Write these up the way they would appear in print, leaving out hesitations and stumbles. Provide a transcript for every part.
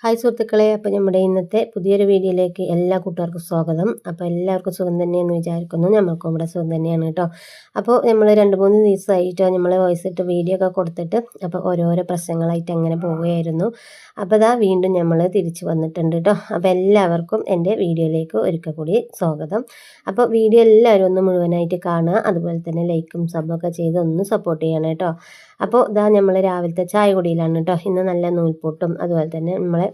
Hi സുഹൃത്തുക്കളെ, അപ്പോൾ നമ്മുടെ ഇന്നത്തെ പുതിയൊരു വീഡിയോയിലേക്ക് എല്ലാ കൂട്ടുകാർക്കും സ്വാഗതം. അപ്പോൾ എല്ലാവർക്കും സുഖം തന്നെയെന്ന് വിചാരിക്കുന്നു. നമ്മൾക്കും ഇവിടെ സുഖം തന്നെയാണ് കേട്ടോ. അപ്പോൾ നമ്മൾ 2-3 ദിവസമായിട്ട് നമ്മൾ വോയിസ് ഇട്ട് വീഡിയോ ഒക്കെ കൊടുത്തിട്ട് അപ്പോൾ ഓരോരോ പ്രശ്നങ്ങളായിട്ട് അങ്ങനെ പോവുകയായിരുന്നു. അപ്പോൾ ഇതാ വീണ്ടും നമ്മൾ തിരിച്ച് വന്നിട്ടുണ്ട് കേട്ടോ. അപ്പോൾ എല്ലാവർക്കും എൻ്റെ വീഡിയോയിലേക്ക് ഒരിക്കൽ കൂടി സ്വാഗതം. അപ്പോൾ വീഡിയോ എല്ലാവരും ഒന്ന് മുഴുവനായിട്ട് കാണുക, അതുപോലെ തന്നെ ലൈക്കും സബ്ബൊക്കെ ചെയ്ത് ഒന്ന് സപ്പോർട്ട് ചെയ്യണം കേട്ടോ. അപ്പോൾ ഇതാ നമ്മൾ രാവിലത്തെ ചായ കുടിയിലാണ് കേട്ടോ. ഇന്ന് നല്ല നൂൽപുട്ടും അതുപോലെ തന്നെ നമ്മളെ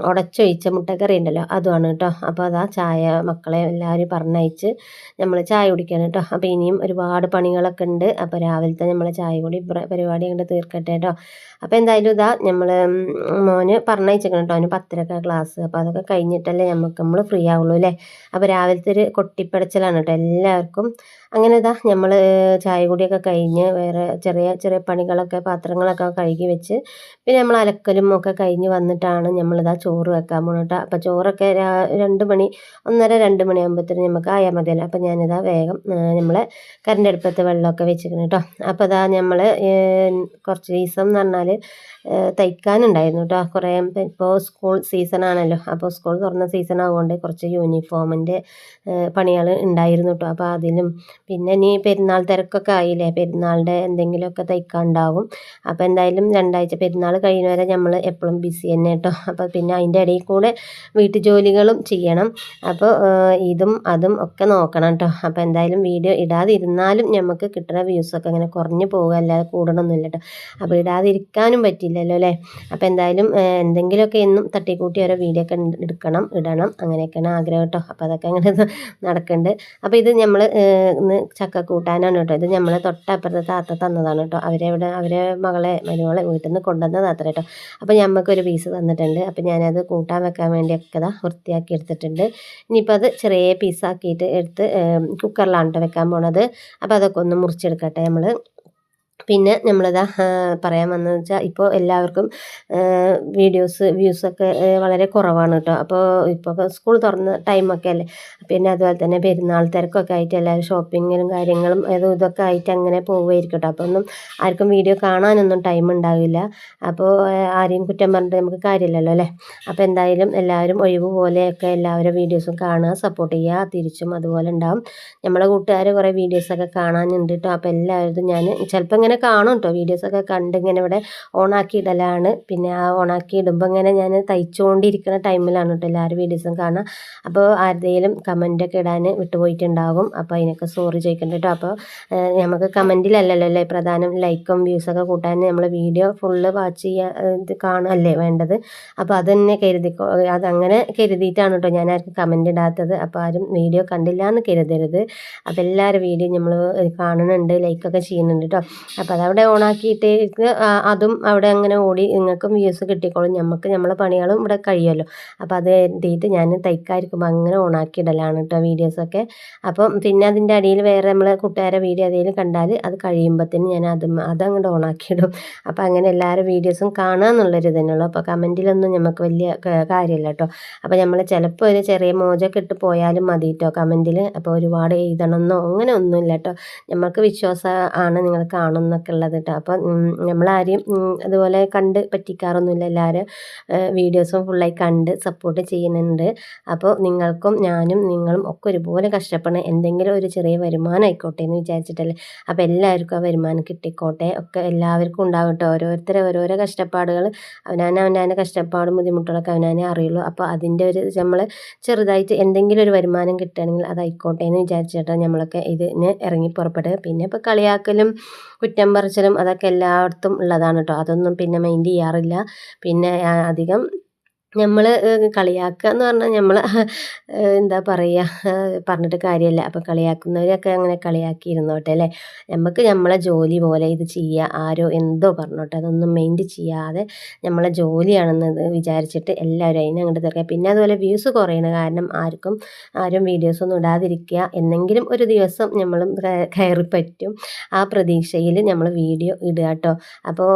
ഉടച്ചൊഴിച്ച മുട്ടക്കറി ഉണ്ടല്ലോ അതുമാണ് കേട്ടോ. അപ്പോൾ അതാ ചായ മക്കളെ എല്ലാവരും പറഞ്ഞയച്ച് നമ്മൾ ചായ കുടിക്കണം കേട്ടോ. അപ്പോൾ ഇനിയും ഒരുപാട് പണികളൊക്കെ ഉണ്ട്. അപ്പോൾ രാവിലത്തെ നമ്മളെ ചായ കുടി പരിപാടി അങ്ങോട്ട് തീർക്കട്ടെ കേട്ടോ. അപ്പോൾ എന്തായാലും ഇതാ നമ്മൾ മോന് പറഞ്ഞയച്ചേക്കണം കേട്ടോ. അവന് 10:30 ക്ലാസ്. അപ്പോൾ അതൊക്കെ കഴിഞ്ഞിട്ടല്ലേ നമ്മൾ ഫ്രീ ആവുള്ളൂ അല്ലേ. അപ്പോൾ രാവിലത്തെ ഒരു കൊട്ടിപ്പടച്ചിലാണ് കേട്ടോ എല്ലാവർക്കും. അങ്ങനെ ഇതാ നമ്മൾ ചായ കുടിയൊക്കെ കഴിഞ്ഞ് വേറെ ചെറിയ ചെറിയ പണികളൊക്കെ പാത്രങ്ങളൊക്കെ കഴുകി വെച്ച് പിന്നെ നമ്മൾ അലക്കലും ഒക്കെ കഴിഞ്ഞ് വന്നിട്ടാണ് നമ്മളിതാ ചോറ് വെക്കാൻ പോകുന്നത് കേട്ടോ. അപ്പോൾ ചോറൊക്കെ 2 മണി 1:30-2 മണിയാകുമ്പോഴത്തേനും നമുക്ക് ആയാൽ മതിയല്ലോ. അപ്പോൾ ഞാനിതാ വേഗം നമ്മളെ കറണ്ട് അടുപ്പത്ത് വെള്ളമൊക്കെ വെച്ചിരിക്കണം കേട്ടോ. അപ്പോൾ ഇതാ നമ്മൾ കുറച്ച് ദിവസം എന്ന് പറഞ്ഞാൽ തയ്ക്കാനുണ്ടായിരുന്നു കേട്ടോ. കുറേ ഇപ്പോൾ സ്കൂൾ സീസണാണല്ലോ. അപ്പോൾ സ്കൂൾ തുറന്ന സീസൺ ആയതുകൊണ്ട് കുറച്ച് യൂണിഫോമിൻ്റെ പണികൾ ഉണ്ടായിരുന്നു കേട്ടോ. അപ്പോൾ അതിലും പിന്നെ ഇനി പെരുന്നാൾ തിരക്കൊക്കെ ആയില്ലേ, പെരുന്നാളിൻ്റെ എന്തെങ്കിലുമൊക്കെ തയ്ക്കാനുണ്ടാവും. അപ്പോൾ എന്തായാലും 2 ആഴ്ച പെരുന്നാൾ കഴിയുന്ന വരെ നമ്മൾ എപ്പോഴും ബിസി തന്നെ കേട്ടോ. അപ്പോൾ പിന്നെ അതിൻ്റെ ഇടയിൽ കൂടെ വീട്ടു ജോലികളും ചെയ്യണം. അപ്പോൾ ഇതും അതും ഒക്കെ നോക്കണം കേട്ടോ. അപ്പോൾ എന്തായാലും വീഡിയോ ഇടാതിരുന്നാലും നമുക്ക് കിട്ടുന്ന വ്യൂസൊക്കെ അങ്ങനെ കുറഞ്ഞു പോകുക, അല്ലാതെ കൂടണമൊന്നുമില്ല കേട്ടോ. അപ്പോൾ ഇടാതിരിക്കാനും പറ്റില്ലല്ലോ അല്ലേ. അപ്പോൾ എന്തായാലും എന്തെങ്കിലുമൊക്കെ എന്നും തട്ടിക്കൂട്ടി ഓരോ വീഡിയോ ഒക്കെ ഇടണം അങ്ങനെയൊക്കെയാണ് ആഗ്രഹം കേട്ടോ. അപ്പോൾ അതൊക്കെ അങ്ങനെ നടക്കുന്നുണ്ട്. അപ്പോൾ ഇത് നമ്മൾ ഇന്ന് ചക്ക കൂട്ടാനാണ് കേട്ടോ. ഇത് നമ്മളെ തൊട്ടപ്പുറത്തെ താത്ത തന്നതാണ് കേട്ടോ. അവരെ മകളെ മരുമകളെ വീട്ടിൽ നിന്ന് കൊണ്ടുവന്നത് അത്ര കേട്ടോ. അപ്പോൾ ഞമ്മക്കൊരു പീസ് തന്നിട്ടുണ്ട്. അപ്പോൾ ഞാനത് കൂട്ടാൻ വെക്കാൻ വേണ്ടിയൊക്കെ ഇതാ വൃത്തിയാക്കി എടുത്തിട്ടുണ്ട്. ഇനിയിപ്പോൾ അത് ചെറിയ പീസാക്കിയിട്ട് എടുത്ത് കുക്കറിലാണ് കേട്ടോ വെക്കാൻ പോണത്. അപ്പോൾ അതൊക്കെ ഒന്ന് മുറിച്ചെടുക്കട്ടെ നമ്മൾ. പിന്നെ നമ്മളിതാ പറയാൻ വന്നതെന്ന് വെച്ചാൽ ഇപ്പോൾ എല്ലാവർക്കും വ്യൂസൊക്കെ വളരെ കുറവാണ് കേട്ടോ. അപ്പോൾ ഇപ്പോൾ സ്കൂൾ തുറന്ന ടൈമൊക്കെ അല്ലേ. പിന്നെ അതുപോലെ തന്നെ പെരുന്നാൾ തിരക്കൊക്കെ ആയിട്ട് എല്ലാവരും ഷോപ്പിങ്ങിലും കാര്യങ്ങളും ഇതൊക്കെ ആയിട്ട് അങ്ങനെ പോവുമായിരിക്കും കേട്ടോ. അപ്പോൾ ഒന്നും ആർക്കും വീഡിയോ കാണാനൊന്നും ടൈം ഉണ്ടാവില്ല. അപ്പോൾ ആരെയും കുറ്റം പറഞ്ഞിട്ട് നമുക്ക് കാര്യമില്ലല്ലോ അല്ലേ. അപ്പോൾ എന്തായാലും എല്ലാവരും ഒഴിവ് പോലെയൊക്കെ എല്ലാവരും വീഡിയോസും കാണുക, സപ്പോർട്ട് ചെയ്യുക. തിരിച്ചും അതുപോലെ ഉണ്ടാവും. നമ്മളെ കൂട്ടുകാർ കുറേ വീഡിയോസൊക്കെ കാണാനുണ്ട് കേട്ടോ. അപ്പോൾ എല്ലാവരും ഞാൻ ചിലപ്പോൾ ഇങ്ങനെ കാണും കേട്ടോ. വീഡിയോസൊക്കെ കണ്ട് ഇങ്ങനെ ഇവിടെ ഓണാക്കി ഇടലാണ്. പിന്നെ ആ ഓണാക്കി ഇടുമ്പോൾ ഇങ്ങനെ ഞാൻ തയ്ച്ചുകൊണ്ടിരിക്കുന്ന ടൈമിലാണ് കേട്ടോ എല്ലാവരും വീഡിയോസും കാണുക. അപ്പോൾ ആരുടെയും കമൻറ്റൊക്കെ ഇടാൻ വിട്ടുപോയിട്ടുണ്ടാകും. അപ്പോൾ അതിനൊക്കെ സോറി ചോദിക്കണ്ട കേട്ടോ. അപ്പോൾ നമുക്ക് കമൻറ്റിലല്ലല്ലോ അല്ലേ പ്രധാനം, ലൈക്കും വ്യൂസൊക്കെ കൂട്ടാൻ നമ്മൾ വീഡിയോ ഫുള്ള് വാച്ച് ചെയ്യുക കാണുകയല്ലേ വേണ്ടത്. അപ്പോൾ അതന്നെ അതങ്ങനെ കരുതിയിട്ടാണ് കേട്ടോ ഞാൻ ആർക്കും കമൻറ്റ് ഇടാത്തത്. അപ്പോൾ ആരും വീഡിയോ കണ്ടില്ല എന്ന് കരുതരുത്. അപ്പോൾ എല്ലാവരും വീഡിയോ നമ്മൾ കാണുന്നുണ്ട്, ലൈക്കൊക്കെ ചെയ്യുന്നുണ്ട് കേട്ടോ. അപ്പോൾ അതവിടെ ഓണാക്കിയിട്ട് അതും അവിടെ അങ്ങനെ ഓടി നിങ്ങൾക്കും വ്യൂസ് കിട്ടിക്കോളും, നമ്മളെ പണികളും ഇവിടെ കഴിയുമല്ലോ. അപ്പോൾ അത് എഴുതിയിട്ട് ഞാൻ തയ്ക്കാതിരിക്കുമ്പോൾ അങ്ങനെ ഓണാക്കിയിടലാണ് കേട്ടോ വീഡിയോസൊക്കെ. അപ്പം പിന്നെ അതിൻ്റെ അടിയിൽ വേറെ നമ്മളെ കൂട്ടുകാരെ വീഡിയോ ഏതെങ്കിലും കണ്ടാൽ അത് കഴിയുമ്പോഴത്തേനും ഞാൻ അതങ്ങോട്ട് ഓണാക്കിയിടും. അപ്പോൾ അങ്ങനെ എല്ലാവരും വീഡിയോസും കാണുക എന്നുള്ളൊരു തന്നെയുള്ളൂ. അപ്പോൾ കമൻറ്റിലൊന്നും നമുക്ക് വലിയ കാര്യമില്ല കേട്ടോ. അപ്പോൾ നമ്മൾ ചിലപ്പോൾ ഒരു ചെറിയ മോജൊക്കെ ഇട്ട് പോയാലും മതി കേട്ടോ കമൻറ്റിൽ. അപ്പോൾ ഒരുപാട് എഴുതണമെന്നോ അങ്ങനെ ഒന്നുമില്ല കേട്ടോ. നമുക്ക് വിശ്വാസമാണ് നിങ്ങൾ കാണുമെന്നൊക്കെ ഉള്ളത് കേട്ടോ. അപ്പോൾ നമ്മളാരെയും അതുപോലെ കണ്ട് പറ്റിക്കാറൊന്നുമില്ല. എല്ലാവരും വീഡിയോസും ഫുള്ളായി കണ്ട് സപ്പോർട്ട് ചെയ്യുന്നുണ്ട്. അപ്പോൾ നിങ്ങൾക്കും ഞാനും നിങ്ങളും ഒക്കെ ഒരുപോലെ കഷ്ടപ്പെടണം, എന്തെങ്കിലും ഒരു ചെറിയ വരുമാനം ആയിക്കോട്ടെ എന്ന് വിചാരിച്ചിട്ടല്ലേ. അപ്പോൾ എല്ലാവർക്കും ആ വരുമാനം കിട്ടിക്കോട്ടെ, ഒക്കെ എല്ലാവർക്കും ഉണ്ടാകും കേട്ടോ. ഓരോരോ കഷ്ടപ്പാടുകൾ അവനാൻ്റെ കഷ്ടപ്പാടും ബുദ്ധിമുട്ടുകളൊക്കെ അവനാനെ അറിയുള്ളൂ. അപ്പോൾ അതിൻ്റെ ഒരു നമ്മൾ ചെറുതായിട്ട് എന്തെങ്കിലും ഒരു വരുമാനം കിട്ടുകയാണെങ്കിൽ അതായിക്കോട്ടെ എന്ന് വിചാരിച്ചിട്ടാണ് നമ്മളൊക്കെ ഇതിന് ഇറങ്ങി പുറപ്പെടുക. പിന്നെ ഇപ്പോൾ കളിയാക്കലും കുറ്റം പറച്ചിലും അതൊക്കെ എല്ലായിടത്തും ഉള്ളതാണ് കേട്ടോ. അതൊന്നും പിന്നെ മൈൻഡ് ചെയ്യാറില്ല. പിന്നെ അധികം നമ്മൾ കളിയാക്കുക എന്ന് പറഞ്ഞാൽ നമ്മൾ എന്താ പറയുക, പറഞ്ഞിട്ട് കാര്യമില്ല. അപ്പോൾ കളിയാക്കുന്നവരൊക്കെ അങ്ങനെ കളിയാക്കിയിരുന്നോട്ടെ അല്ലേ. നമുക്ക് നമ്മളെ ജോലി പോലെ ഇത് ചെയ്യുക, ആരോ എന്തോ പറഞ്ഞോട്ടെ അതൊന്നും മൈൻഡ് ചെയ്യാതെ നമ്മളെ ജോലിയാണെന്ന് വിചാരിച്ചിട്ട് എല്ലാവരും അതിനെ അങ്ങോട്ട് തീർക്കുക. പിന്നെ അതുപോലെ വ്യൂസ് കുറയണ കാരണം ആരും വീഡിയോസൊന്നും ഇടാതിരിക്കുക. എന്നെങ്കിലും ഒരു ദിവസം നമ്മളും കയറി പറ്റും ആ പ്രതീക്ഷയിൽ നമ്മൾ വീഡിയോ ഇടുക കേട്ടോ. അപ്പോൾ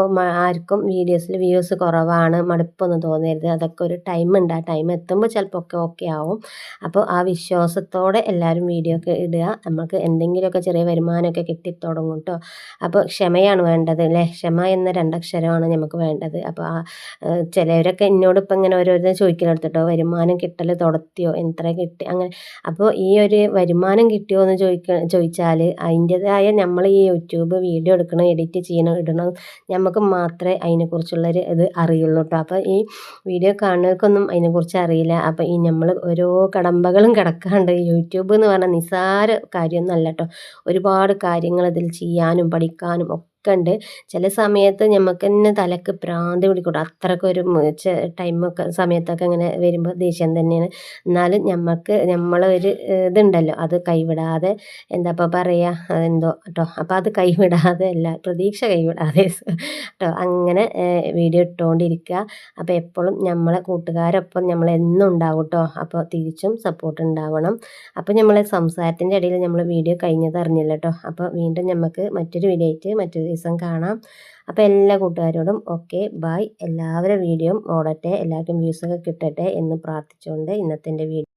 ആർക്കും വീഡിയോസിൽ വ്യൂസ് കുറവാണ് മടുപ്പൊന്നും തോന്നരുത്. അതൊക്കെ ഒരു ടൈമുണ്ട്. ആ ടൈം എത്തുമ്പോൾ ചിലപ്പോൾ ഒക്കെ ഓക്കെ ആവും. അപ്പോൾ ആ വിശ്വാസത്തോടെ എല്ലാവരും വീഡിയോ ഒക്കെ ഇടുക. നമുക്ക് എന്തെങ്കിലുമൊക്കെ ചെറിയ വരുമാനമൊക്കെ കിട്ടിത്തുടങ്ങും കേട്ടോ. അപ്പോൾ ക്ഷമയാണ് വേണ്ടത് അല്ലേ. ക്ഷമ എന്ന രണ്ടക്ഷരമാണ് നമുക്ക് വേണ്ടത്. അപ്പോൾ ചിലവരൊക്കെ എന്നോട് ഇപ്പം ഇങ്ങനെ ഓരോരുത്തർ ചോദിക്കലെടുത്തിട്ടോ വരുമാനം കിട്ടൽ തുടത്തിയോ എത്ര കിട്ടി അങ്ങനെ. അപ്പോൾ ഈ ഒരു വരുമാനം കിട്ടിയോ എന്ന് ചോദിച്ചാൽ അതിൻ്റേതായ നമ്മൾ ഈ യൂട്യൂബ് വീഡിയോ എടുക്കണം, എഡിറ്റ് ചെയ്യണം, ഇടണം, നമുക്ക് മാത്രമേ അതിനെക്കുറിച്ചുള്ളൊരു ഇത് അറിയുള്ളൂ കേട്ടോ. അപ്പോൾ ഈ വീഡിയോ കാണുന്നവർക്കൊന്നും അതിനെക്കുറിച്ച് അറിയില്ല. അപ്പോൾ ഈ നമ്മൾ ഓരോ കടമ്പകളും കിടക്കാണ്ട് യൂട്യൂബ് എന്ന് പറഞ്ഞാൽ നിസ്സാര കാര്യമൊന്നും അല്ല കേട്ടോ. ഒരുപാട് കാര്യങ്ങൾ ഇതിൽ ചെയ്യാനും പഠിക്കാനും ഒക്കെ ഉണ്ട്. ചില സമയത്ത് നമുക്ക് തന്നെ തലക്ക് ഭ്രാന്ത് പിടിക്കും. അത്രയ്ക്കൊരു ടൈമൊക്കെ സമയത്തൊക്കെ ഇങ്ങനെ വരുമ്പോൾ ദേഷ്യം തന്നെയാണ്. എന്നാലും നമ്മളൊരു ഇതുണ്ടല്ലോ അത് കൈവിടാതെ എന്താ ഇപ്പോൾ പറയുക അതെന്തോ കേട്ടോ. അപ്പോൾ അത് കൈവിടാതെ പ്രതീക്ഷ കൈവിടാതെ കേട്ടോ അങ്ങനെ വീഡിയോ ഇട്ടുകൊണ്ടിരിക്കുക. അപ്പോൾ എപ്പോഴും നമ്മളെ കൂട്ടുകാരൊപ്പം നമ്മളെന്നും ഉണ്ടാവും കേട്ടോ. അപ്പോൾ തിരിച്ചും സപ്പോർട്ട് ഉണ്ടാവണം. അപ്പോൾ നമ്മളെ സംസാരത്തിൻ്റെ ഇടയിൽ നമ്മൾ വീഡിയോ കഴിഞ്ഞത് അറിഞ്ഞില്ല കേട്ടോ. അപ്പോൾ വീണ്ടും നമുക്ക് മറ്റൊരു വീഡിയോ ആയിട്ട് മറ്റൊരു ദിവസം കാണാം. അപ്പോൾ എല്ലാ കൂട്ടുകാരോടും ഓക്കെ ബായ്. എല്ലാവരുടെ വീഡിയോയും ഓടട്ടെ, എല്ലാവർക്കും വ്യൂസൊക്കെ കിട്ടട്ടെ എന്ന് പ്രാർത്ഥിച്ചുകൊണ്ട് ഇന്നത്തെ എൻ്റെ വീഡിയോ